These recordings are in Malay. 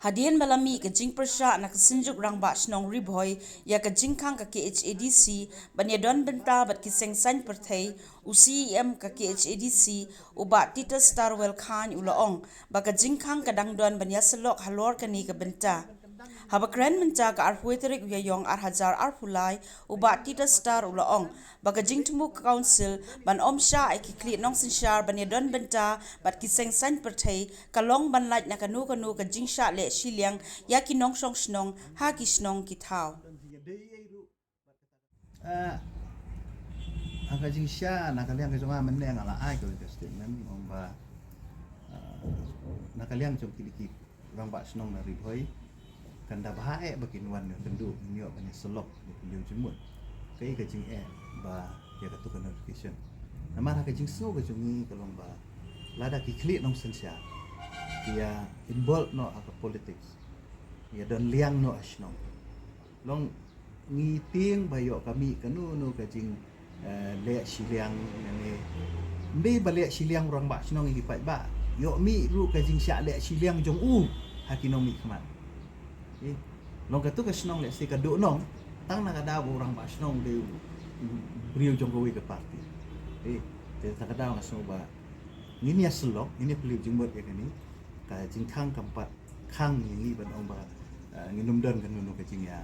Hadian malami ka jing persya na kasinjuk rang ba snong riboy ya ka jingkang ka KHADC banyadon benta bat kiseng san perthai UCEM ka KHADC uba Tita Starwell Khan ulaong baka jingkang ka dangdon banyaselok halor kani ka benta. Habakren menta ka arhuiterik uyayong arhajar arpulai uba Tita Star ulaong baka jingtumu council ban omsha ay kikli nong sinsyar banyadon benta bat kiseng san perthai kalong banlait na kanu ka jingsha le shiliang yaki nong song snong haki snong kitao. Angka jingsha nakaliang ke jonga meneng ala ai ko statement omba nakaliang jong kiliki rang ba snong na ribhoi kanda bahae bakin wan kendu nyo bani selok ni jumut kai ka jing ba ya ka tukar notification nama ka jing su ka jungi kalomba lada ki klik nong sensia dia involved no aka politics ya don liang no asnong long ngi ting bayo kami kanu no ka jing le siliang ne mbe bale siliang rang ba snong ngi pat ba yo mi ru ka jing sya le siliang jong hakinomi khamat long ka tu ka snong le si ka do nong tang na ka da orang ba snong de beliau Jokowi ke parti dia tak ada langsung ba ini aselok ini beliau jumbat ya ni ka jingkang keempat kang ini ban ong ba nginum dan kan nu ka jing ya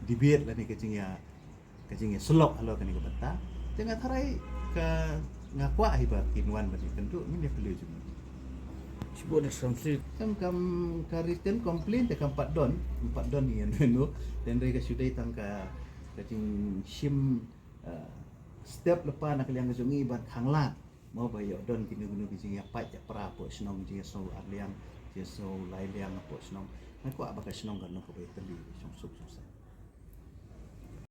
debate la ni ka jing ya selok alo kan ni ka bata jangan tharai ka ngakwa hibat kinwan ba ni tentu ini beliau jumbat sebut asumsi kam kariten komplain te empat don ni anu dan mereka sudah tangka kacing sim step lepas nak liang kesungi bat hanglat mau bayok don kini gunu kini ya pai ya pra po snong dia so arliang dia so lai liang po snong nak ko abaka snong kan ko bay tali song suk